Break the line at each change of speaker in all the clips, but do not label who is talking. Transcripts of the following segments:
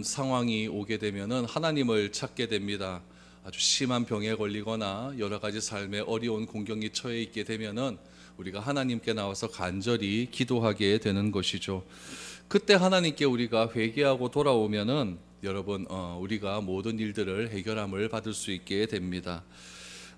상황이 오게 되면은 하나님을 찾게 됩니다. 아주 심한 병에 걸리거나 여러 가지 삶의 어려운 공경이 처해 있게 되면은 우리가 하나님께 나와서 간절히 기도하게 되는 것이죠. 그때 하나님께 우리가 회개하고 돌아오면은 여러분 우리가 모든 일들을 해결함을 받을 수 있게 됩니다.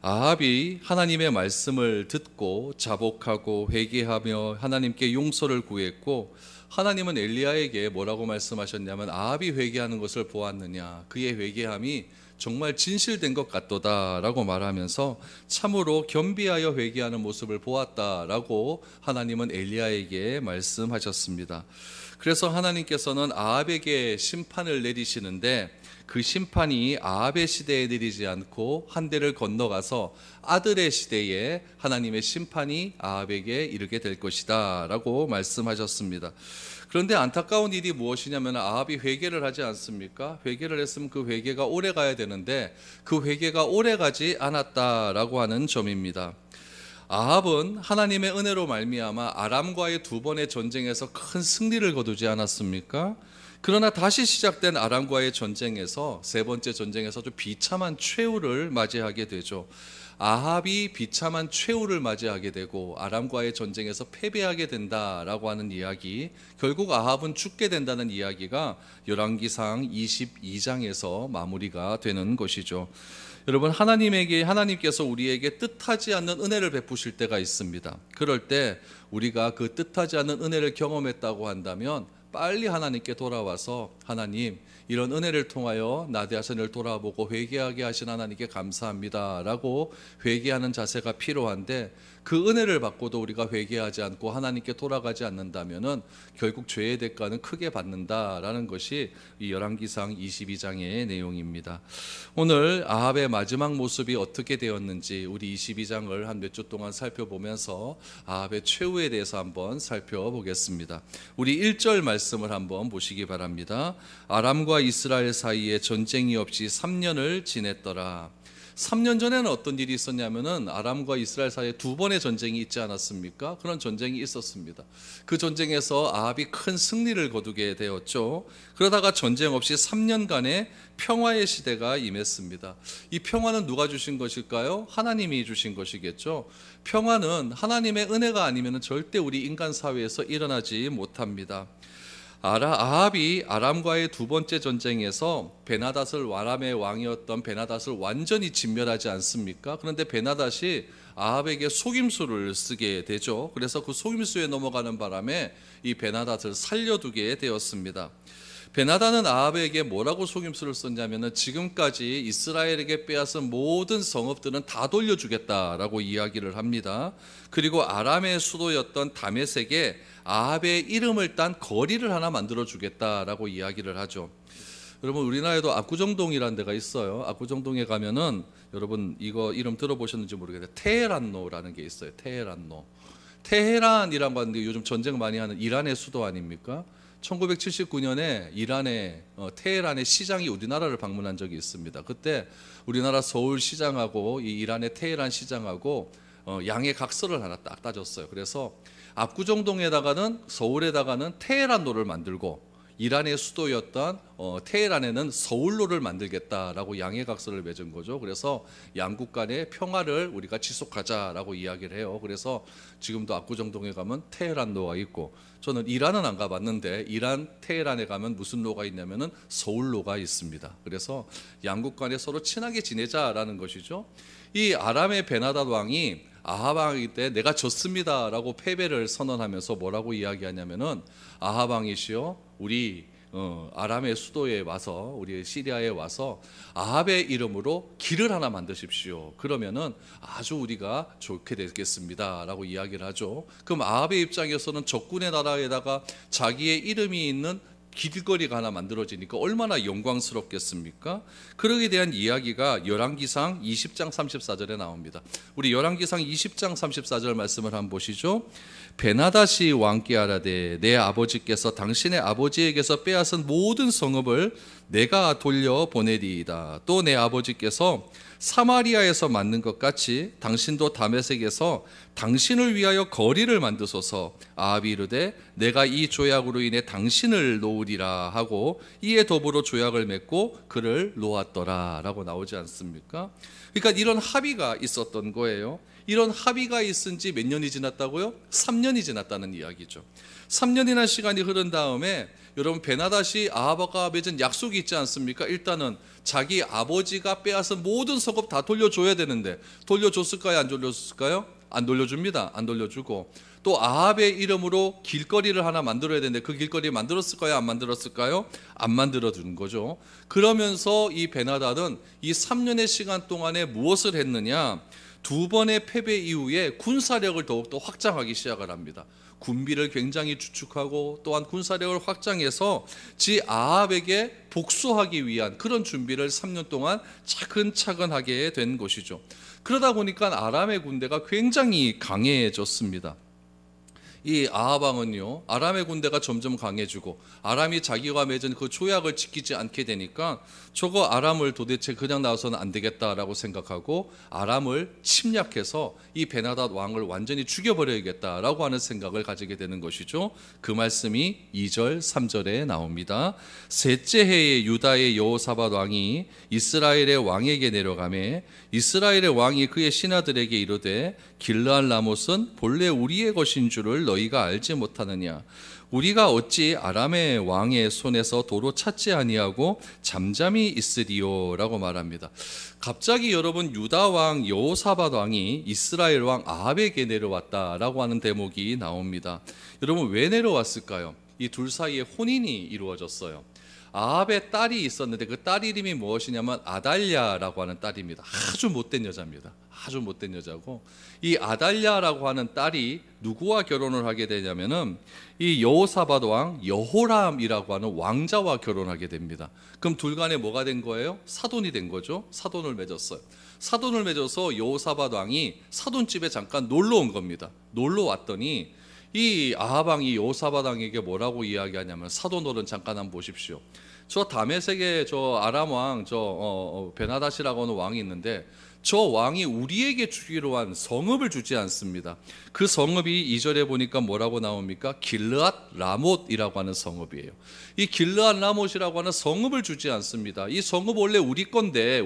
아합이 하나님의 말씀을 듣고 자복하고 회개하며 하나님께 용서를 구했고, 하나님은 엘리야에게 뭐라고 말씀하셨냐면, 아합이 회개하는 것을 보았느냐, 그의 회개함이 정말 진실된 것 같도다 라고 말하면서 참으로 겸비하여 회개하는 모습을 보았다라고 하나님은 엘리야에게 말씀하셨습니다. 그래서 하나님께서는 아합에게 심판을 내리시는데, 그 심판이 아합의 시대에 내리지 않고 한 대를 건너가서 아들의 시대에 하나님의 심판이 아합에게 이르게 될 것이다 라고 말씀하셨습니다. 그런데 안타까운 일이 무엇이냐면, 아합이 회개를 하지 않습니까? 회개를 했으면 그 회개가 오래 가야 되는데 그 회개가 오래 가지 않았다라고 하는 점입니다. 아합은 하나님의 은혜로 말미암아 아람과의 두 번의 전쟁에서 큰 승리를 거두지 않았습니까? 그러나 다시 시작된 아람과의 전쟁에서, 세 번째 전쟁에서 좀 비참한 최후를 맞이하게 되죠. 아합이 비참한 최후를 맞이하게 되고 아람과의 전쟁에서 패배하게 된다라고 하는 이야기, 결국 아합은 죽게 된다는 이야기가 열왕기상 22장에서 마무리가 되는 것이죠. 여러분, 하나님께서 우리에게 뜻하지 않는 은혜를 베푸실 때가 있습니다. 그럴 때 우리가 그 뜻하지 않는 은혜를 경험했다고 한다면 빨리 하나님께 돌아와서, 하나님, 이런 은혜를 통하여 나 자신을 돌아보고 회개하게 하신 하나님께 감사합니다 라고 회개하는 자세가 필요한데, 그 은혜를 받고도 우리가 회개하지 않고 하나님께 돌아가지 않는다면 결국 죄의 대가는 크게 받는다라는 것이 이 열왕기상 22장의 내용입니다. 오늘 아합의 마지막 모습이 어떻게 되었는지 우리 22장을 한 몇 주 동안 살펴보면서 아합의 최후에 대해서 한번 살펴보겠습니다. 우리 1절 말씀을 한번 보시기 바랍니다. 아람과 이스라엘 사이에 전쟁이 없이 3년을 지냈더라. 3년 전에는 어떤 일이 있었냐면은, 아람과 이스라엘 사이에 두 번의 전쟁이 있지 않았습니까? 그런 전쟁이 있었습니다. 그 전쟁에서 아합이 큰 승리를 거두게 되었죠. 그러다가 전쟁 없이 3년간의 평화의 시대가 임했습니다. 이 평화는 누가 주신 것일까요? 하나님이 주신 것이겠죠. 평화는 하나님의 은혜가 아니면 절대 우리 인간 사회에서 일어나지 못합니다. 아합이 아람과의 두 번째 전쟁에서 아람의 왕이었던 베나닷을 완전히 진멸하지 않습니까? 그런데 베나닷이 아합에게 속임수를 쓰게 되죠. 그래서 그 속임수에 넘어가는 바람에 이 베나닷을 살려두게 되었습니다. 베나닷은 아합에게 뭐라고 속임수를 썼냐면, 지금까지 이스라엘에게 빼앗은 모든 성읍들은 다 돌려주겠다라고 이야기를 합니다. 그리고 아람의 수도였던 다메섹에 아합의 이름을 딴 거리를 하나 만들어주겠다라고 이야기를 하죠. 여러분, 우리나라에도 압구정동이라는 데가 있어요. 압구정동에 가면은, 여러분 이거 이름 들어보셨는지 모르겠는데 테헤란로라는 게 있어요. 테헤란로. 테헤란이라고 하는데 요즘 전쟁 많이 하는 이란의 수도 아닙니까? 1979년에 테헤란의 시장이 우리나라를 방문한 적이 있습니다. 그때 우리나라 서울시장하고 이 이란의 테헤란 시장하고 양해 각서를 하나 딱 따졌어요. 그래서 압구정동에다가는, 서울에다가는 테헤란로를 만들고, 이란의 수도였던 테헤란에는 서울로를 만들겠다라고 양해각서를 맺은 거죠. 그래서 양국 간의 평화를 우리가 지속하자라고 이야기를 해요. 그래서 지금도 압구정동에 가면 테헤란로가 있고, 저는 이란은 안 가봤는데 이란 테헤란에 가면 무슨 로가 있냐면은 서울로가 있습니다. 그래서 양국 간에 서로 친하게 지내자라는 것이죠. 이 아람의 베나닷 왕이 아합 왕이 때 내가 졌습니다라고 패배를 선언하면서 뭐라고 이야기하냐면은, 아합 왕이시여, 우리 아람의 수도에 와서, 우리 시리아에 와서 아합의 이름으로 길을 하나 만드십시오. 그러면은 아주 우리가 좋게 되겠습니다라고 이야기를 하죠. 그럼 아합의 입장에서는 적군의 나라에다가 자기의 이름이 있는 길거리가 하나 만들어지니까 얼마나 영광스럽겠습니까? 그러기에 대한 이야기가 열왕기상 20장 34절에 나옵니다. 우리 열왕기상 20장 34절 말씀을 한번 보시죠. 베나닷이 왕께 아뢰되, 내 아버지께서 당신의 아버지에게서 빼앗은 모든 성읍을 내가 돌려보내리이다. 또 내 아버지께서 사마리아에서 만든 것 같이 당신도 다메섹에서 당신을 위하여 거리를 만드소서. 아합이 이르되 내가 이 조약으로 인해 당신을 놓으리라 하고 이에 더불어 조약을 맺고 그를 놓았더라 라고 나오지 않습니까? 그러니까 이런 합의가 있었던 거예요. 이런 합의가 있은 지 몇 년이 지났다고요? 3년이 지났다는 이야기죠. 3년이나 시간이 흐른 다음에 여러분 베나닷이 아합과 맺은 약속이 있지 않습니까? 일단은 자기 아버지가 빼앗은 모든 성읍 다 돌려줘야 되는데 돌려줬을까요? 안 돌려줬을까요? 안 돌려줍니다. 안 돌려주고 또 아합의 이름으로 길거리를 하나 만들어야 되는데 그 길거리 만들었을까요? 안 만들었을까요? 안 만들어준 거죠. 그러면서 이 베나닷은 이 3년의 시간 동안에 무엇을 했느냐? 두 번의 패배 이후에 군사력을 더욱더 확장하기 시작을 합니다. 군비를 굉장히 주축하고 또한 군사력을 확장해서 지 아합에게 복수하기 위한 그런 준비를 3년 동안 차근차근 하게 된 것이죠. 그러다 보니까 아람의 군대가 굉장히 강해졌습니다. 이 아합 왕은요, 아람의 군대가 점점 강해지고 아람이 자기가 맺은 그 조약을 지키지 않게 되니까 저거 아람을 도대체 그냥 놔서는 안 되겠다라고 생각하고 아람을 침략해서 이 베나닷 왕을 완전히 죽여버려야겠다라고 하는 생각을 가지게 되는 것이죠. 그 말씀이 2절 3절에 나옵니다. 셋째 해에 유다의 여호사밧 왕이 이스라엘의 왕에게 내려가매 이스라엘의 왕이 그의 신하들에게 이르되 길르앗 라못은 본래 우리의 것인 줄을 너희가 알지 못하느냐? 우리가 어찌 아람의 왕의 손에서 도로 찾지 아니하고 잠잠히 있으리요? 라고 말합니다. 갑자기 여러분 유다 왕 여호사밧 왕이 이스라엘 왕 아합에게 내려왔다라고 하는 대목이 나옵니다. 여러분 왜 내려왔을까요? 이 둘 사이에 혼인이 이루어졌어요. 아합의 딸이 있었는데 그 딸 이름이 무엇이냐면 아달랴라고 하는 딸입니다. 아주 못된 여자입니다. 아주 못된 여자고 이 아달랴라고 하는 딸이 누구와 결혼을 하게 되냐면은 이 여호사밧 왕 여호람이라고 하는 왕자와 결혼하게 됩니다. 그럼 둘 간에 뭐가 된 거예요? 사돈이 된 거죠. 사돈을 맺었어요. 사돈을 맺어서 여호사밧 왕이 사돈집에 잠깐 놀러 온 겁니다. 놀러 왔더니 이 아합 왕이 여호사밧 왕에게 뭐라고 이야기하냐면 사돈어른 잠깐 한번 보십시오. 저 다메섹의 저 아람 왕 베나닷이라고 하는 왕이 있는데 저 왕이 우리에게 주기로 한 성읍을 주지 않습니다. 그 성읍이 2절에 보니까 뭐라고 나옵니까? 길르앗 라못이라고 하는 성읍이에요. 이 길르앗 라못이라고 하는 성읍을 주지 않습니다. 이 성읍 원래 우리 건데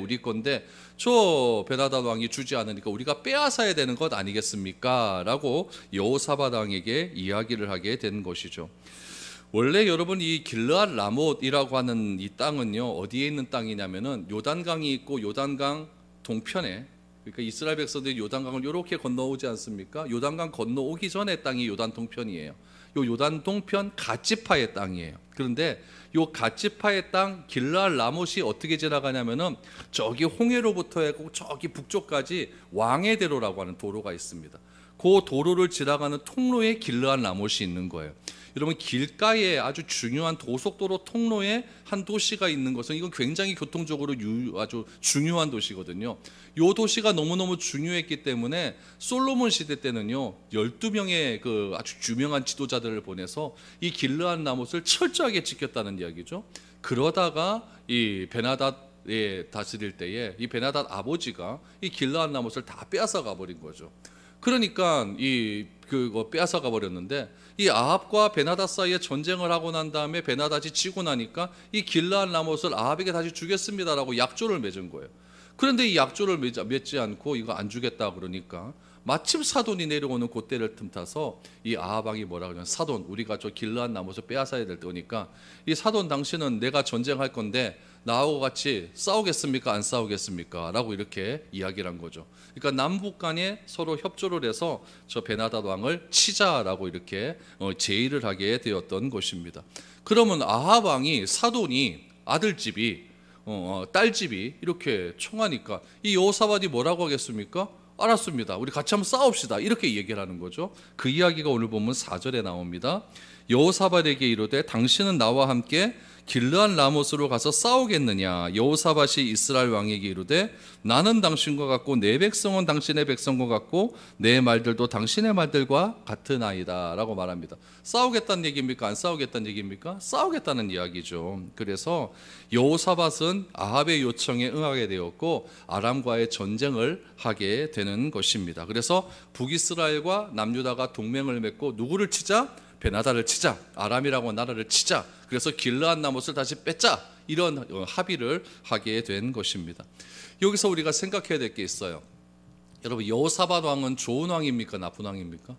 저 베나닷 왕이 주지 않으니까 우리가 빼앗아야 되는 것 아니겠습니까? 라고 여호사밧 왕에게 이야기를 하게 된 것이죠. 원래 여러분 이 길르앗 라못이라고 하는 이 땅은요 어디에 있는 땅이냐면은 요단강이 있고 요단강 동편에 그러니까 이스라엘 백성들이 요단강을 이렇게 건너오지 않습니까? 요단강 건너오기 전에 땅이 요단 동편이에요. 요 요단 동편 갓지파의 땅이에요. 그런데 요 갓지파의 땅 길르앗 라못이 어떻게 지나가냐면은 저기 홍해로부터 해고 저기 북쪽까지 왕의 대로라고 하는 도로가 있습니다. 그 도로를 지나가는 통로에 길르앗 라못이 있는 거예요. 여러분 길가에 아주 중요한 도속도로 통로에 한 도시가 있는 것은 이건 굉장히 교통적으로 아주 중요한 도시거든요. 이 도시가 너무너무 중요했기 때문에 솔로몬 시대 때는요 12명의 그 아주 유명한 지도자들을 보내서 이 길르앗 라못을 철저하게 지켰다는 이야기죠. 그러다가 이 베나닷 다스릴 때에 이 베나닷 아버지가 이 길르앗 라못을 다 빼앗아 가버린 거죠. 그러니까 그거 빼앗아 가버렸는데 이 아합과 베나닷 사이에 전쟁을 하고 난 다음에 베나닷이 지고 나니까 이 길르앗 라못을 아합에게 다시 주겠습니다라고 약조를 맺은 거예요. 그런데 이 약조를 맺지 않고 이거 안 주겠다 그러니까 마침 사돈이 내려오는 그때를 틈타서 이 아합 왕이 뭐라 그러냐면 사돈 우리가 저 길르앗 라못을 빼앗아야 될 때니까 이 사돈 당신은 내가 전쟁할 건데 나하고 같이 싸우겠습니까? 안 싸우겠습니까? 라고 이렇게 이야기를 한 거죠. 그러니까 남북 간에 서로 협조를 해서 저 베나닷 왕을 치자라고 이렇게 제의를 하게 되었던 것입니다. 그러면 아합 왕이 사돈이 아들집이 딸집이 이렇게 총하니까 이 여호사밧이 뭐라고 하겠습니까? 알았습니다. 우리 같이 한번 싸웁시다. 이렇게 얘기를 하는 거죠. 그 이야기가 오늘 보면 4절에 나옵니다. 여호사밧에게 이르되 당신은 나와 함께 길르앗 라못으로 가서 싸우겠느냐? 여호사밧이 이스라엘 왕에게 이르되 나는 당신과 같고 내 백성은 당신의 백성과 같고 내 말들도 당신의 말들과 같으나이다 라고 말합니다. 싸우겠다는 얘기입니까? 안 싸우겠다는 얘기입니까? 싸우겠다는 이야기죠. 그래서 여호사밧은 아합의 요청에 응하게 되었고 아람과의 전쟁을 하게 되는 것입니다. 그래서 북이스라엘과 남유다가 동맹을 맺고 누구를 치자? 베나다를 치자, 아람이라고 나라를 치자, 그래서 길르앗 라못을 다시 뺏자, 이런 합의를 하게 된 것입니다. 여기서 우리가 생각해야 될 게 있어요. 여러분, 여호사밧 왕은 좋은 왕입니까? 나쁜 왕입니까?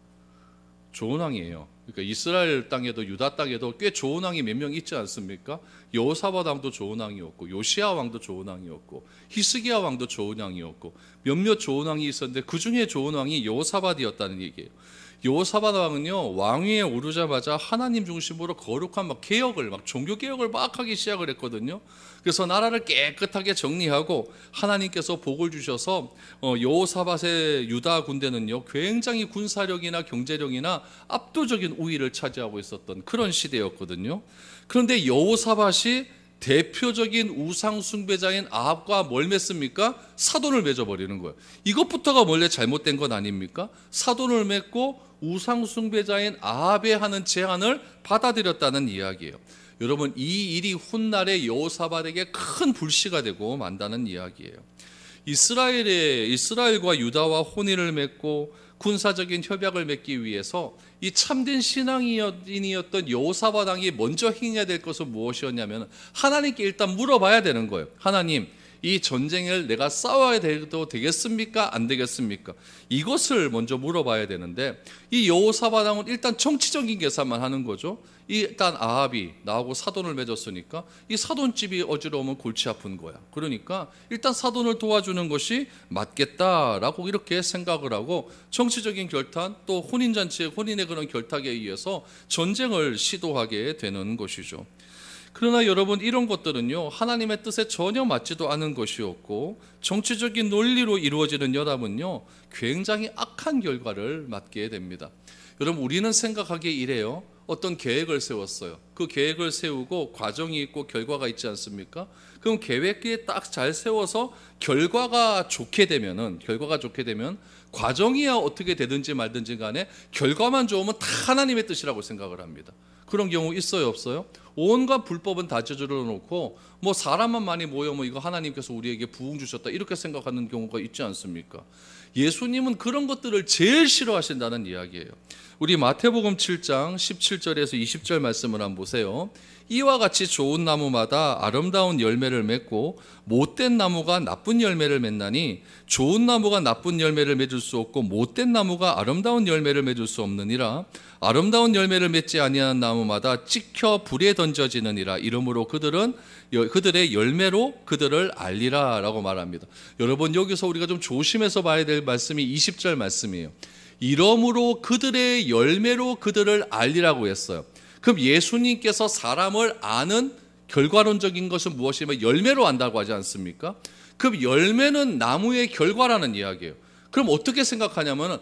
좋은 왕이에요. 그러니까 이스라엘 땅에도 유다 땅에도 꽤 좋은 왕이 몇 명 있지 않습니까? 여호사밧 왕도 좋은 왕이었고, 요시야 왕도 좋은 왕이었고, 히스기야 왕도 좋은 왕이었고, 몇몇 좋은 왕이 있었는데 그 중에 좋은 왕이 여호사밧이었다는 얘기예요. 여호사밧 왕은요, 왕위에 오르자마자 하나님 중심으로 거룩한 막 개혁을, 막 종교 개혁을 막 하기 시작을 했거든요. 그래서 나라를 깨끗하게 정리하고 하나님께서 복을 주셔서 여호사밧의 유다 군대는요, 굉장히 군사력이나 경제력이나 압도적인 우위를 차지하고 있었던 그런 시대였거든요. 그런데 여호사밧이 대표적인 우상 숭배자인 아합과 뭘 맺습니까? 사돈을 맺어버리는 거예요. 이것부터가 원래 잘못된 건 아닙니까? 사돈을 맺고 우상 숭배자인 아합에 하는 제안을 받아들였다는 이야기예요. 여러분, 이 일이 훗날에 여호사밧에게 큰 불씨가 되고 만다는 이야기예요. 이스라엘과 유다와 혼인을 맺고 군사적인 협약을 맺기 위해서 이 참된 신앙인이었던 여호사밧 왕이 먼저 행해야 될 것은 무엇이었냐면 하나님께 일단 물어봐야 되는 거예요. 하나님, 이 전쟁을 내가 싸워야 돼도 되겠습니까? 안 되겠습니까? 이것을 먼저 물어봐야 되는데 이 여호사밧 왕은 일단 정치적인 계산만 하는 거죠. 일단 아합이 나하고 사돈을 맺었으니까 이 사돈집이 어지러우면 골치 아픈 거야. 그러니까 일단 사돈을 도와주는 것이 맞겠다라고 이렇게 생각을 하고 정치적인 결탄 또 혼인잔치의 혼인의 그런 결탁에 의해서 전쟁을 시도하게 되는 것이죠. 그러나 여러분, 이런 것들은요, 하나님의 뜻에 전혀 맞지도 않은 것이었고 정치적인 논리로 이루어지는 연합은요, 굉장히 악한 결과를 맞게 됩니다. 여러분, 우리는 생각하기에 이래요. 어떤 계획을 세웠어요. 그 계획을 세우고 과정이 있고 결과가 있지 않습니까? 그럼 계획에 딱 잘 세워서 결과가 좋게 되면 과정이야 어떻게 되든지 말든지 간에 결과만 좋으면 다 하나님의 뜻이라고 생각을 합니다. 그런 경우 있어요, 없어요? 온갖 불법은 다 저질러 놓고 뭐 사람만 많이 모여면 이거 하나님께서 우리에게 부흥 주셨다 이렇게 생각하는 경우가 있지 않습니까? 예수님은 그런 것들을 제일 싫어하신다는 이야기예요. 우리 마태복음 7장 17절에서 20절 말씀을 한번 보세요. 이와 같이 좋은 나무마다 아름다운 열매를 맺고 못된 나무가 나쁜 열매를 맺나니 좋은 나무가 나쁜 열매를 맺을 수 없고 못된 나무가 아름다운 열매를 맺을 수 없느니라. 아름다운 열매를 맺지 아니하는 나무마다 찍혀 불에 던져지느니라. 이러므로 그들의 열매로 그들을 알리라 라고 말합니다. 여러분, 여기서 우리가 좀 조심해서 봐야 될 말씀이 20절 말씀이에요. 이러므로 그들의 열매로 그들을 알리라고 했어요. 그럼 예수님께서 사람을 아는 결과론적인 것은 무엇이냐면 열매로 안다고 하지 않습니까? 그럼 열매는 나무의 결과라는 이야기예요. 그럼 어떻게 생각하냐면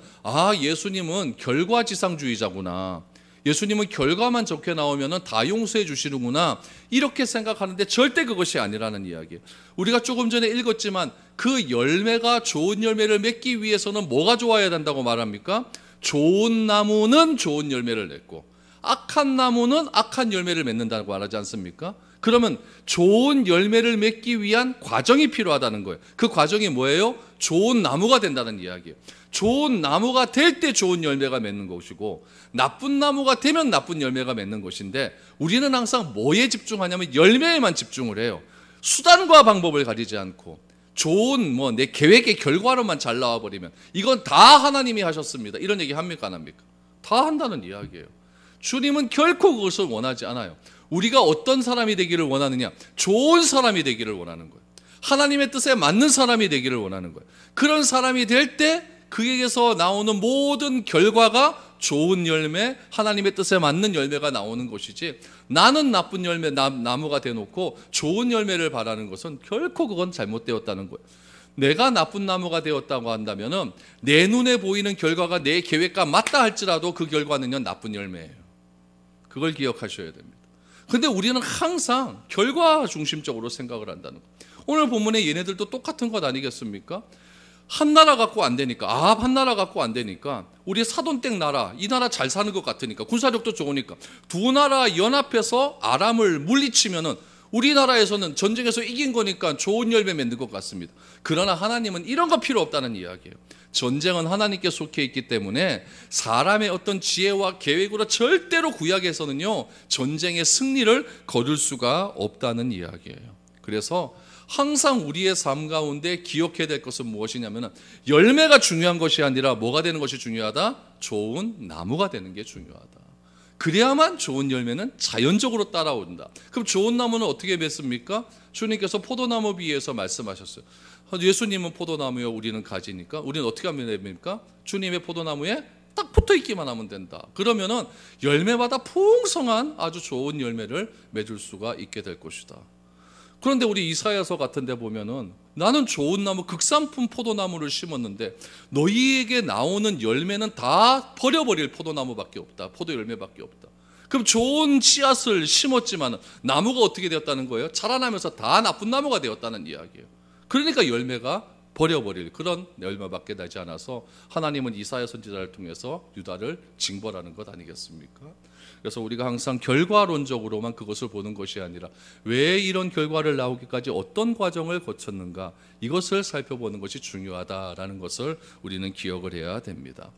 예수님은 결과지상주의자구나. 예수님은 결과만 좋게 나오면 다 용서해 주시는구나. 이렇게 생각하는데 절대 그것이 아니라는 이야기예요. 우리가 조금 전에 읽었지만 그 열매가 좋은 열매를 맺기 위해서는 뭐가 좋아야 된다고 말합니까? 좋은 나무는 좋은 열매를 맺고 악한 나무는 악한 열매를 맺는다고 말하지 않습니까? 그러면 좋은 열매를 맺기 위한 과정이 필요하다는 거예요. 그 과정이 뭐예요? 좋은 나무가 된다는 이야기예요. 좋은 나무가 될 때 좋은 열매가 맺는 것이고 나쁜 나무가 되면 나쁜 열매가 맺는 것인데 우리는 항상 뭐에 집중하냐면 열매에만 집중을 해요. 수단과 방법을 가리지 않고 좋은 내 계획의 결과로만 잘 나와버리면 이건 다 하나님이 하셨습니다. 이런 얘기 합니까? 안 합니까? 다 한다는 이야기예요. 주님은 결코 그것을 원하지 않아요. 우리가 어떤 사람이 되기를 원하느냐? 좋은 사람이 되기를 원하는 거예요. 하나님의 뜻에 맞는 사람이 되기를 원하는 거예요. 그런 사람이 될 때 그에게서 나오는 모든 결과가 좋은 열매, 하나님의 뜻에 맞는 열매가 나오는 것이지 나는 나쁜 열매, 나무가 되놓고 좋은 열매를 바라는 것은 결코 그건 잘못되었다는 거예요. 내가 나쁜 나무가 되었다고 한다면 내 눈에 보이는 결과가 내 계획과 맞다 할지라도 그 결과는요 나쁜 열매예요. 그걸 기억하셔야 됩니다. 근데 우리는 항상 결과 중심적으로 생각을 한다는 거. 오늘 본문에 얘네들도 똑같은 것 아니겠습니까? 한 나라 갖고 안 되니까, 아합 한 나라 갖고 안 되니까, 우리 사돈댁 나라, 이 나라 잘 사는 것 같으니까, 군사력도 좋으니까 두 나라 연합해서 아람을 물리치면은 우리나라에서는 전쟁에서 이긴 거니까 좋은 열매 맺는 것 같습니다. 그러나 하나님은 이런 거 필요 없다는 이야기예요. 전쟁은 하나님께 속해 있기 때문에 사람의 어떤 지혜와 계획으로 절대로 구약에서는요, 전쟁의 승리를 거둘 수가 없다는 이야기예요. 그래서 항상 우리의 삶 가운데 기억해야 될 것은 무엇이냐면, 열매가 중요한 것이 아니라 뭐가 되는 것이 중요하다? 좋은 나무가 되는 게 중요하다. 그래야만 좋은 열매는 자연적으로 따라온다. 그럼 좋은 나무는 어떻게 맺습니까? 주님께서 포도나무 비유에서 말씀하셨어요. 예수님은 포도나무요, 우리는 가지니까 우리는 어떻게 하면 됩니까? 주님의 포도나무에 딱 붙어 있기만 하면 된다. 그러면은 열매마다 풍성한 아주 좋은 열매를 맺을 수가 있게 될 것이다. 그런데 우리 이사야서 같은 데 보면은, 나는 좋은 나무, 극산품 포도나무를 심었는데 너희에게 나오는 열매는 다 버려버릴 포도나무밖에 없다. 포도 열매밖에 없다. 그럼 좋은 씨앗을 심었지만 나무가 어떻게 되었다는 거예요? 자라나면서 다 나쁜 나무가 되었다는 이야기예요. 그러니까 열매가 버려버릴 그런 열매밖에 나지 않아서 하나님은 이사야 선지자를 통해서 유다를 징벌하는 것 아니겠습니까? 그래서 우리가 항상 결과론적으로만 그것을 보는 것이 아니라 왜 이런 결과를 나오기까지 어떤 과정을 거쳤는가, 이것을 살펴보는 것이 중요하다라는 것을 우리는 기억을 해야 됩니다.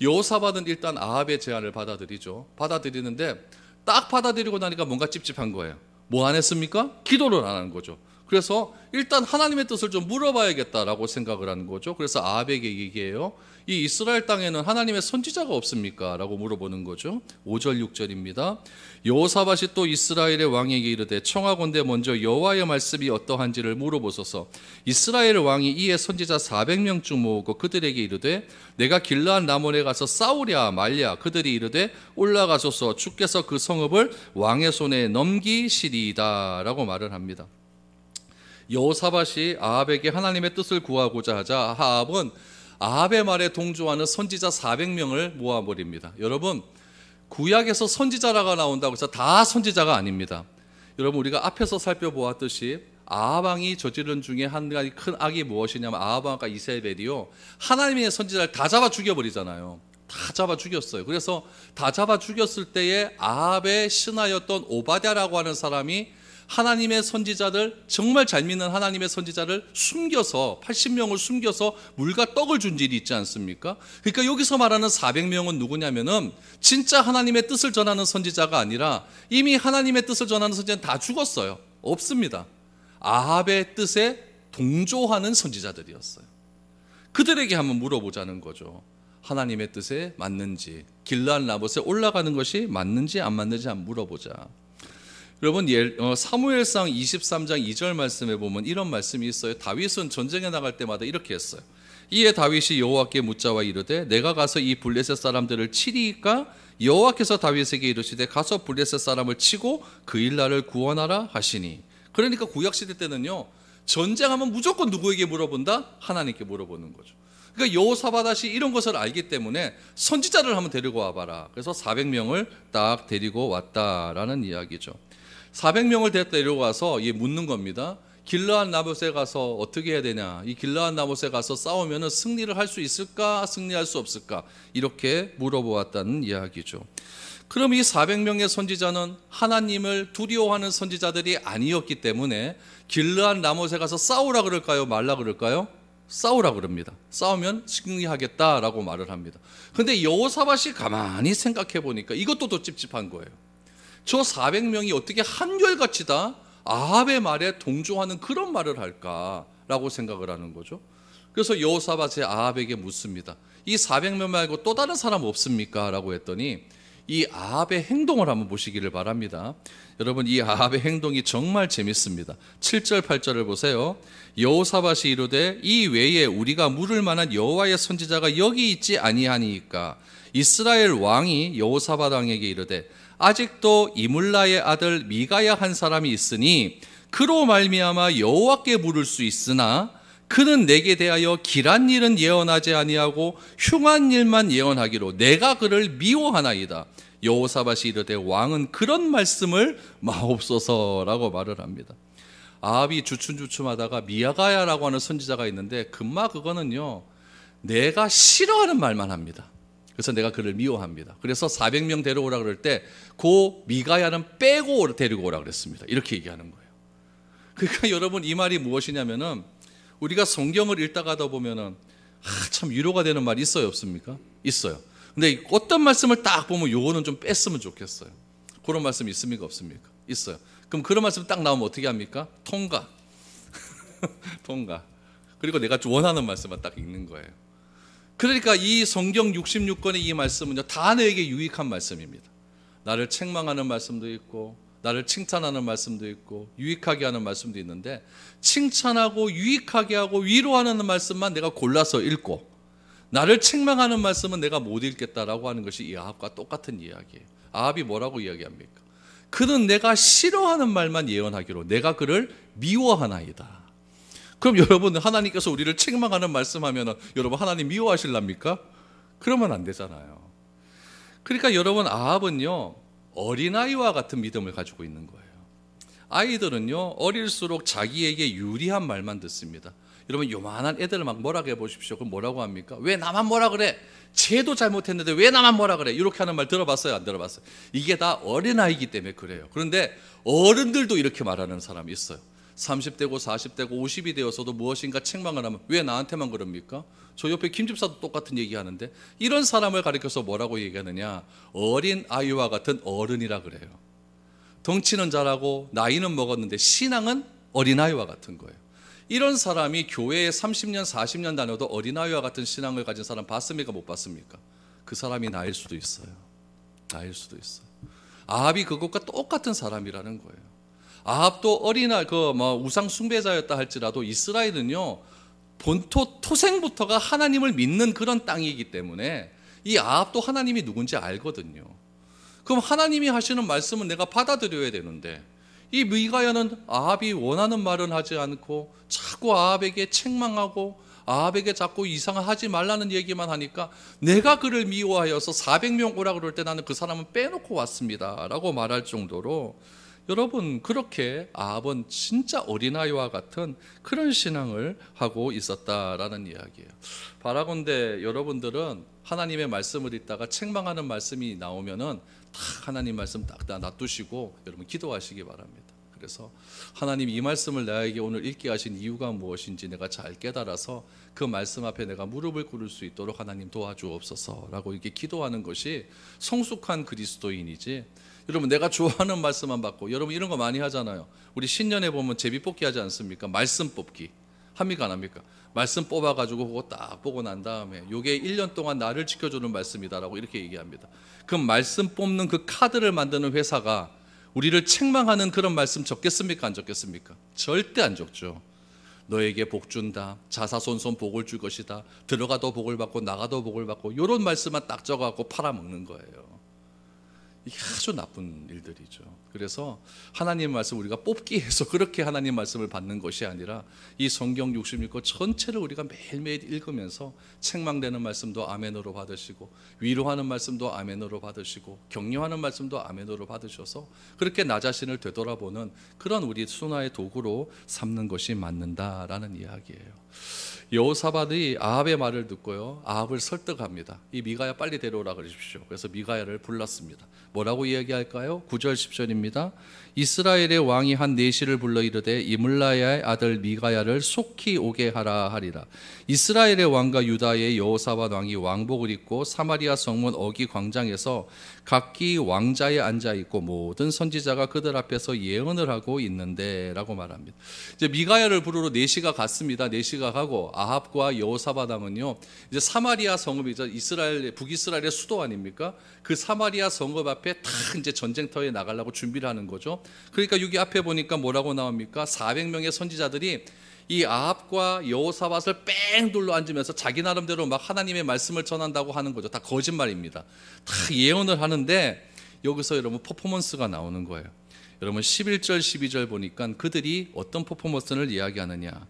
여호사밧은 일단 아합의 제안을 받아들이죠. 받아들이는데 딱 받아들이고 나니까 뭔가 찝찝한 거예요. 뭐 안 했습니까? 기도를 안 하는 거죠. 그래서 일단 하나님의 뜻을 좀 물어봐야겠다라고 생각을 하는 거죠. 그래서 아합에게 얘기해요. 이 이스라엘 땅에는 하나님의 선지자가 없습니까? 라고 물어보는 거죠. 5절 6절입니다. 여호사밧이 또 이스라엘의 왕에게 이르되, 청하건대 먼저 여호와의 말씀이 어떠한지를 물어보소서. 이스라엘 왕이 이에 선지자 400명쯤 모으고 그들에게 이르되, 내가 길르앗 라몬에 가서 싸우랴 말랴. 그들이 이르되, 올라가소서, 주께서 그 성읍을 왕의 손에 넘기시리이다 라고 말을 합니다. 여호사밧이 아합에게 하나님의 뜻을 구하고자 하자 아합은 아합의 말에 동조하는 선지자 400명을 모아버립니다. 여러분, 구약에서 선지자라가 나온다고 해서 다 선지자가 아닙니다. 여러분, 우리가 앞에서 살펴보았듯이 아합 왕이 저지른 중에 한 가지 큰 악이 무엇이냐면, 아합 왕과 이세벨이요, 하나님의 선지자를 다 잡아 죽여버리잖아요. 다 잡아 죽였어요. 그래서 다 잡아 죽였을 때에 아합의 신하였던 오바댜라고 하는 사람이 하나님의 선지자들, 정말 잘 믿는 하나님의 선지자를 숨겨서 80명을 숨겨서 물과 떡을 준 일이 있지 않습니까? 그러니까 여기서 말하는 400명은 누구냐면은 진짜 하나님의 뜻을 전하는 선지자가 아니라 이미 하나님의 뜻을 전하는 선지자는 다 죽었어요. 없습니다. 아합의 뜻에 동조하는 선지자들이었어요. 그들에게 한번 물어보자는 거죠. 하나님의 뜻에 맞는지, 길르앗 라못에 올라가는 것이 맞는지 안 맞는지 한번 물어보자. 여러분, 사무엘상 23장 2절 말씀에 보면 이런 말씀이 있어요. 다윗은 전쟁에 나갈 때마다 이렇게 했어요. 이에 다윗이 여호와께 묻자와 이르되, 내가 가서 이 블레셋 사람들을 치리이까? 여호와께서 다윗에게 이르시되, 가서 블레셋 사람을 치고 그 일날을 구원하라 하시니. 그러니까 구약시대 때는요, 전쟁하면 무조건 누구에게 물어본다? 하나님께 물어보는 거죠. 그러니까 여호사밧이 이런 것을 알기 때문에 선지자를 한번 데리고 와봐라. 그래서 400명을 딱 데리고 왔다라는 이야기죠. 400명을 데리고 와서 묻는 겁니다. 길르앗 라못에 가서 어떻게 해야 되냐, 이 길르앗 라못에 가서 싸우면 승리를 할 수 있을까, 승리할 수 없을까, 이렇게 물어보았다는 이야기죠. 그럼 이 400명의 선지자는 하나님을 두려워하는 선지자들이 아니었기 때문에 길르앗 라못에 가서 싸우라 그럴까요, 말라 그럴까요? 싸우라 그럽니다. 싸우면 승리하겠다라고 말을 합니다. 근데 여호사밧이 가만히 생각해 보니까 이것도 더 찝찝한 거예요. 저 400명이 어떻게 한결같이 다 아합의 말에 동조하는 그런 말을 할까라고 생각을 하는 거죠. 그래서 여호사밧이 아합에게 묻습니다. 이 400명 말고 또 다른 사람 없습니까? 라고 했더니 이 아합의 행동을 한번 보시기를 바랍니다. 여러분, 이 아합의 행동이 정말 재밌습니다. 7절 8절을 보세요. 여호사밧이 이르되, 이 외에 우리가 물을 만한 여호와의 선지자가 여기 있지 아니하니까. 이스라엘 왕이 여호사밧 왕에게 이르되, 아직도 이물라의 아들 미가야 한 사람이 있으니 그로 말미암아 여호와께 물을 수 있으나 그는 내게 대하여 길한 일은 예언하지 아니하고 흉한 일만 예언하기로 내가 그를 미워하나이다. 여호사밧이 이르되 왕은 그런 말씀을 마옵소서라고 말을 합니다. 아합이 주춤주춤하다가 미가야라고 하는 선지자가 있는데 금마 그거는요 내가 싫어하는 말만 합니다. 그래서 내가 그를 미워합니다. 그래서 400명 데려오라 그럴 때 그 미가야는 빼고 데리고 오라 그랬습니다. 이렇게 얘기하는 거예요. 그러니까 여러분 이 말이 무엇이냐면은 우리가 성경을 읽다가다 보면은 참 위로가 되는 말이 있어요 없습니까? 있어요. 근데 어떤 말씀을 딱 보면 요거는 좀 뺐으면 좋겠어요. 그런 말씀이 있습니까 없습니까? 있어요. 그럼 그런 말씀 딱 나오면 어떻게 합니까? 통과. 통과. 그리고 내가 원하는 말씀만 딱 읽는 거예요. 그러니까 이 성경 66권의 이 말씀은요 다 내게 유익한 말씀입니다. 나를 책망하는 말씀도 있고 나를 칭찬하는 말씀도 있고 유익하게 하는 말씀도 있는데 칭찬하고 유익하게 하고 위로하는 말씀만 내가 골라서 읽고 나를 책망하는 말씀은 내가 못 읽겠다라고 하는 것이 이 아합과 똑같은 이야기예요. 아합이 뭐라고 이야기합니까? 그는 내가 싫어하는 말만 예언하기로 내가 그를 미워하나이다. 그럼 여러분 하나님께서 우리를 책망하는 말씀하면 여러분 하나님 미워하실랍니까? 그러면 안 되잖아요. 그러니까 여러분 아합은요 어린아이와 같은 믿음을 가지고 있는 거예요. 아이들은요 어릴수록 자기에게 유리한 말만 듣습니다. 여러분 요만한 애들을 막 뭐라고 해보십시오. 그럼 뭐라고 합니까? 왜 나만 뭐라 그래? 쟤도 잘못했는데 왜 나만 뭐라 그래? 이렇게 하는 말 들어봤어요? 안 들어봤어요? 이게 다 어린아이기 때문에 그래요. 그런데 어른들도 이렇게 말하는 사람이 있어요. 30대고 40대고 50이 되어서도 무엇인가 책망을 하면 왜 나한테만 그럽니까? 저 옆에 김 집사도 똑같은 얘기하는데 이런 사람을 가리켜서 뭐라고 얘기하느냐? 어린 아이와 같은 어른이라 그래요. 덩치는 잘하고 나이는 먹었는데 신앙은 어린아이와 같은 거예요. 이런 사람이 교회에 30년 40년 다녀도 어린아이와 같은 신앙을 가진 사람 봤습니까 못 봤습니까? 그 사람이 나일 수도 있어요. 나일 수도 있어요. 아합이 그것과 똑같은 사람이라는 거예요. 아합도 어린아이 우상 숭배자였다 할지라도 이스라엘은요 본토 토생부터가 하나님을 믿는 그런 땅이기 때문에 이 아합도 하나님이 누군지 알거든요. 그럼 하나님이 하시는 말씀은 내가 받아들여야 되는데 이 미가야는 아합이 원하는 말은 하지 않고 자꾸 아합에게 책망하고 아합에게 자꾸 이상한 하지 말라는 얘기만 하니까 내가 그를 미워하여서 400명 오라 그럴 때 나는 그 사람은 빼놓고 왔습니다 라고 말할 정도로 여러분 그렇게 아합은 진짜 어린아이와 같은 그런 신앙을 하고 있었다라는 이야기예요. 바라건대 여러분들은 하나님의 말씀을 읽다가 책망하는 말씀이 나오면은 다 하나님 말씀 딱 놔두시고 여러분 기도하시기 바랍니다. 그래서 하나님 이 말씀을 나에게 오늘 읽게 하신 이유가 무엇인지 내가 잘 깨달아서 그 말씀 앞에 내가 무릎을 꿇을 수 있도록 하나님 도와주옵소서라고 이렇게 기도하는 것이 성숙한 그리스도인이지. 여러분 내가 좋아하는 말씀만 받고 여러분 이런 거 많이 하잖아요. 우리 신년에 보면 제비뽑기 하지 않습니까? 말씀 뽑기 합니까 안 합니까? 말씀 뽑아가지고 그거 딱 보고 난 다음에 이게 1년 동안 나를 지켜주는 말씀이다라고 이렇게 얘기합니다. 그 말씀 뽑는 그 카드를 만드는 회사가 우리를 책망하는 그런 말씀 적겠습니까 안 적겠습니까? 절대 안 적죠. 너에게 복 준다, 자사손손 복을 줄 것이다, 들어가도 복을 받고 나가도 복을 받고 이런 말씀만 딱 적어갖고 팔아먹는 거예요. 이게 아주 나쁜 일들이죠. 그래서 하나님 말씀 우리가 뽑기 해서 그렇게 하나님 말씀을 받는 것이 아니라 이 성경 66권 전체를 우리가 매일매일 읽으면서 책망되는 말씀도 아멘으로 받으시고 위로하는 말씀도 아멘으로 받으시고 격려하는 말씀도 아멘으로 받으셔서 그렇게 나 자신을 되돌아보는 그런 우리 순화의 도구로 삼는 것이 맞는다라는 이야기예요. 여호사밧이 아합의 말을 듣고요 아합을 설득합니다. 이 미가야 빨리 데려오라 그러십시오. 그래서 미가야를 불렀습니다. 뭐라고 이야기할까요? 9절 10절입니다. 이스라엘의 왕이 한 내시를 불러 이르되 이물라야의 아들 미가야를 속히 오게 하라 하리라. 이스라엘의 왕과 유다의 여호사밧 왕이 왕복을 입고 사마리아 성문 어기 광장에서 각기 왕자에 앉아 있고 모든 선지자가 그들 앞에서 예언을 하고 있는데 라고 말합니다. 이제 미가야를 부르러 내시가 갔습니다. 내시가 가고 아합과 여호사밧 왕은요 이제 사마리아 성읍이죠. 이스라엘 북이스라엘의 수도 아닙니까? 그 사마리아 성읍 앞에 다 이제 전쟁터에 나가려고 준비를 하는 거죠. 그러니까 여기 앞에 보니까 뭐라고 나옵니까? 400명의 선지자들이 이 아합과 여호사밧을 뺑 둘러 앉으면서 자기 나름대로 막 하나님의 말씀을 전한다고 하는 거죠. 다 거짓말입니다. 다 예언을 하는데 여기서 여러분 퍼포먼스가 나오는 거예요. 여러분 11절 12절 보니까 그들이 어떤 퍼포먼스를 이야기하느냐.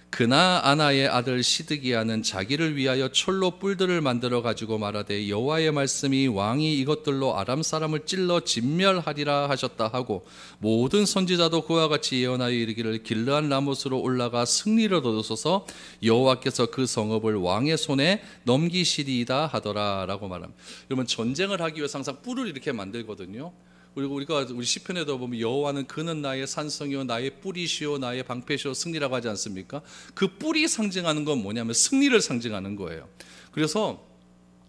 그나아나의 아들 시드기야는 자기를 위하여 철로 뿔들을 만들어 가지고 말하되 여호와의 말씀이 왕이 이것들로 아람 사람을 찔러 진멸하리라 하셨다 하고 모든 선지자도 그와 같이 예언하여 이르기를 길르앗 라못으로 올라가 승리를 얻으소서 여호와께서 그 성읍을 왕의 손에 넘기시리이다 하더라 라고 말합니다. 여러분, 전쟁을 하기 위해서 항상 뿔을 이렇게 만들거든요. 그리고 우리 시편에도 보면 여호와는 그는 나의 산성이요 나의 뿔이시요 나의 방패시요 승리라고 하지 않습니까? 그 뿔이 상징하는 건 뭐냐면 승리를 상징하는 거예요. 그래서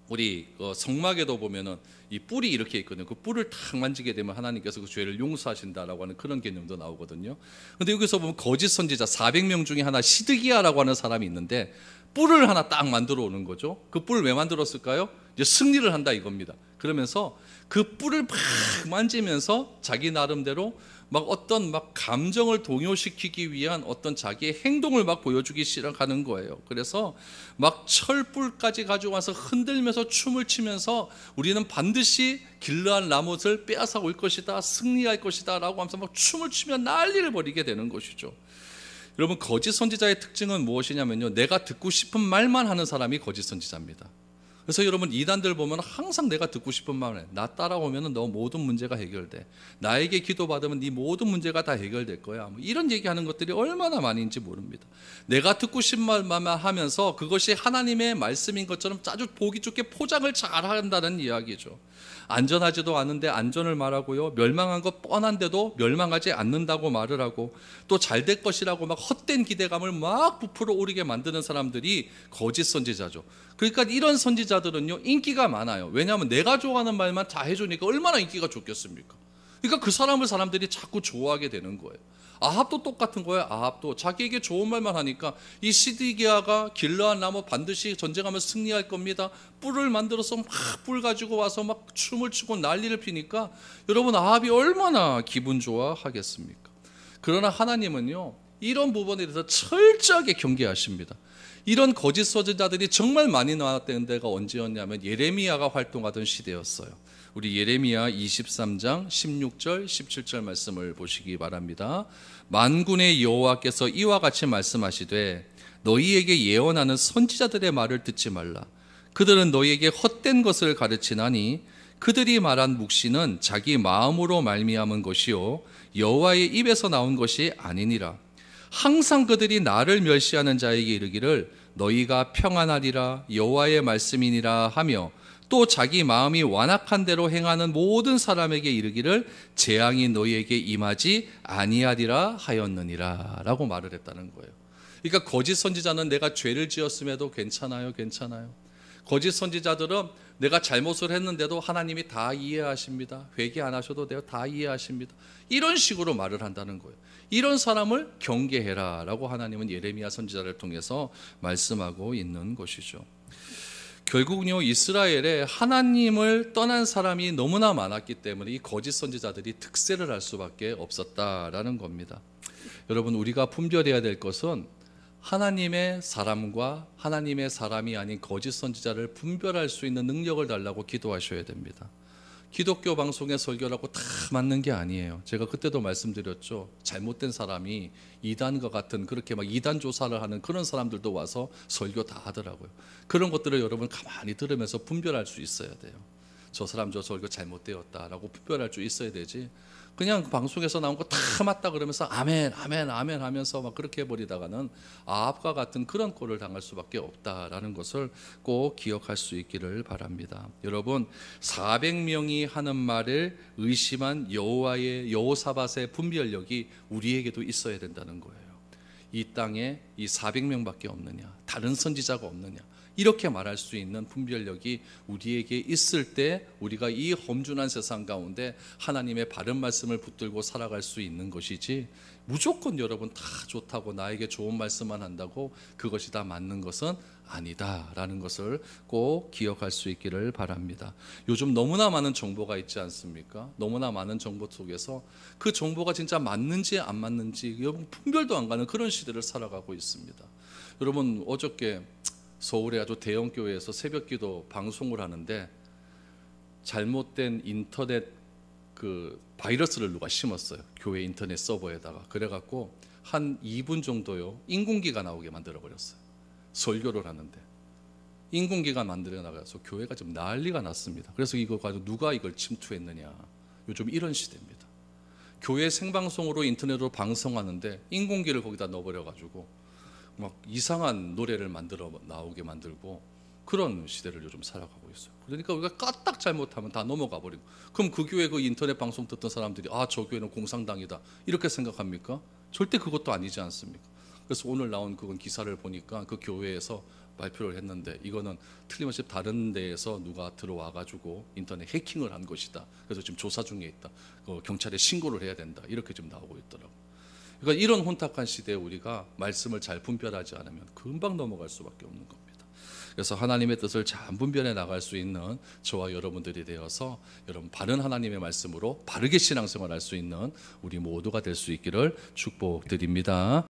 우리 성막에도 보면은 이 뿔이 이렇게 있거든요. 그 뿔을 탁 만지게 되면 하나님께서 그 죄를 용서하신다라고 하는 그런 개념도 나오거든요. 근데 여기서 보면 거짓 선지자 400명 중에 하나 시드기야라고 하는 사람이 있는데 뿔을 하나 딱 만들어 오는 거죠. 그 뿔을 왜 만들었을까요? 이제 승리를 한다 이겁니다. 그러면서 그 뿔을 막 만지면서 자기 나름대로 막 어떤 막 감정을 동요시키기 위한 어떤 자기의 행동을 막 보여주기 시작하는 거예요. 그래서 막 철뿔까지 가지고 와서 흔들면서 춤을 추면서 우리는 반드시 길르앗 라못을 빼앗아 올 것이다, 승리할 것이다 라고 하면서 막 춤을 추며 난리를 벌이게 되는 것이죠. 여러분, 거짓 선지자의 특징은 무엇이냐면요, 내가 듣고 싶은 말만 하는 사람이 거짓 선지자입니다. 그래서 여러분, 이단들 보면 항상 내가 듣고 싶은 말을 해. 나 따라오면 너 모든 문제가 해결돼. 나에게 기도받으면 네 모든 문제가 다 해결될 거야. 뭐 이런 얘기하는 것들이 얼마나 많은지 모릅니다. 내가 듣고 싶은 말만 하면서 그것이 하나님의 말씀인 것처럼 아주 보기 좋게 포장을 잘 한다는 이야기죠. 안전하지도 않은데 안전을 말하고요, 멸망한 것 뻔한데도 멸망하지 않는다고 말을 하고, 또 잘 될 것이라고 막 헛된 기대감을 막 부풀어 오르게 만드는 사람들이 거짓 선지자죠. 그러니까 이런 선지자들은요 인기가 많아요. 왜냐하면 내가 좋아하는 말만 다 해주니까 얼마나 인기가 좋겠습니까? 그러니까 그 사람을 사람들이 자꾸 좋아하게 되는 거예요. 아합도 똑같은 거예요. 아합도 자기에게 좋은 말만 하니까 이 시드기야가 길르앗 라못 반드시 전쟁하면 승리할 겁니다. 뿔을 만들어서 막 뿔 가지고 와서 막 춤을 추고 난리를 피니까 여러분, 아합이 얼마나 기분 좋아하겠습니까? 그러나 하나님은요 이런 부분에 대해서 철저하게 경계하십니다. 이런 거짓 선지자들이 정말 많이 나왔던 데가 언제였냐면 예레미야가 활동하던 시대였어요. 우리 예레미야 23장 16절 17절 말씀을 보시기 바랍니다. 만군의 여호와께서 이와 같이 말씀하시되 너희에게 예언하는 선지자들의 말을 듣지 말라. 그들은 너희에게 헛된 것을 가르치나니 그들이 말한 묵시는 자기 마음으로 말미암은 것이요 여호와의 입에서 나온 것이 아니니라. 항상 그들이 나를 멸시하는 자에게 이르기를 너희가 평안하리라 여호와의 말씀이니라 하며 또 자기 마음이 완악한 대로 행하는 모든 사람에게 이르기를 재앙이 너희에게 임하지 아니하리라 하였느니라 라고 말을 했다는 거예요. 그러니까 거짓 선지자는 내가 죄를 지었음에도 괜찮아요. 거짓 선지자들은 내가 잘못을 했는데도 하나님이 다 이해하십니다. 회개 안 하셔도 돼요. 다 이해하십니다. 이런 식으로 말을 한다는 거예요. 이런 사람을 경계해라 라고 하나님은 예레미야 선지자를 통해서 말씀하고 있는 것이죠. 결국은요, 이스라엘에 하나님을 떠난 사람이 너무나 많았기 때문에 이 거짓 선지자들이 득세를 할 수밖에 없었다라는 겁니다. 여러분, 우리가 분별해야 될 것은 하나님의 사람과 하나님의 사람이 아닌 거짓 선지자를 분별할 수 있는 능력을 달라고 기도하셔야 됩니다. 기독교 방송의 설교라고 다 맞는 게 아니에요. 제가 그때도 말씀드렸죠. 잘못된 사람이 이단과 같은 그렇게 막 이단 조사를 하는 그런 사람들도 와서 설교 다 하더라고요. 그런 것들을 여러분 가만히 들으면서 분별할 수 있어야 돼요. 저 사람 저 설교 잘못되었다라고 분별할 수 있어야 되지, 그냥 방송에서 나온 거 다 맞다 그러면서 아멘 아멘 아멘 하면서 막 그렇게 해버리다가는 아합과 같은 그런 꼴을 당할 수밖에 없다라는 것을 꼭 기억할 수 있기를 바랍니다. 여러분, 400명이 하는 말을 의심한 여호사밧의 분별력이 우리에게도 있어야 된다는 거예요. 이 땅에 이 400명밖에 없느냐, 다른 선지자가 없느냐, 이렇게 말할 수 있는 분별력이 우리에게 있을 때 우리가 이 험준한 세상 가운데 하나님의 바른 말씀을 붙들고 살아갈 수 있는 것이지, 무조건 여러분 다 좋다고 나에게 좋은 말씀만 한다고 그것이 다 맞는 것은 아니다라는 것을 꼭 기억할 수 있기를 바랍니다. 요즘 너무나 많은 정보가 있지 않습니까? 너무나 많은 정보 속에서 그 정보가 진짜 맞는지 안 맞는지 여러분 분별도 안 가는 그런 시대를 살아가고 있습니다. 여러분, 어저께 서울의 아주 대형 교회에서 새벽기도 방송을 하는데 잘못된 인터넷 그 바이러스를 누가 심었어요. 교회 인터넷 서버에다가. 그래갖고 한 2분 정도요 인공기가 나오게 만들어 버렸어요. 설교를 하는데 인공기가 만들어 나가서 교회가 좀 난리가 났습니다. 그래서 이거 가지고 누가 이걸 침투했느냐. 요즘 이런 시대입니다. 교회 생방송으로 인터넷으로 방송하는데 인공기를 거기다 넣어버려 가지고 막 이상한 노래를 만들어 나오게 만들고 그런 시대를 요즘 살아가고 있어요. 그러니까 우리가 까딱 잘못하면 다 넘어가 버리고, 그럼 그 교회 그 인터넷 방송 듣던 사람들이 아, 저 교회는 공산당이다 이렇게 생각합니까? 절대 그것도 아니지 않습니까? 그래서 오늘 나온 그건 기사를 보니까 그 교회에서 발표를 했는데 이거는 틀림없이 다른 데에서 누가 들어와 가지고 인터넷 해킹을 한 것이다. 그래서 지금 조사 중에 있다. 경찰에 신고를 해야 된다. 이렇게 지금 나오고 있더라고. 그러니까 이런 혼탁한 시대에 우리가 말씀을 잘 분별하지 않으면 금방 넘어갈 수밖에 없는 겁니다. 그래서 하나님의 뜻을 잘 분별해 나갈 수 있는 저와 여러분들이 되어서 여러분 바른 하나님의 말씀으로 바르게 신앙생활 할 수 있는 우리 모두가 될 수 있기를 축복드립니다.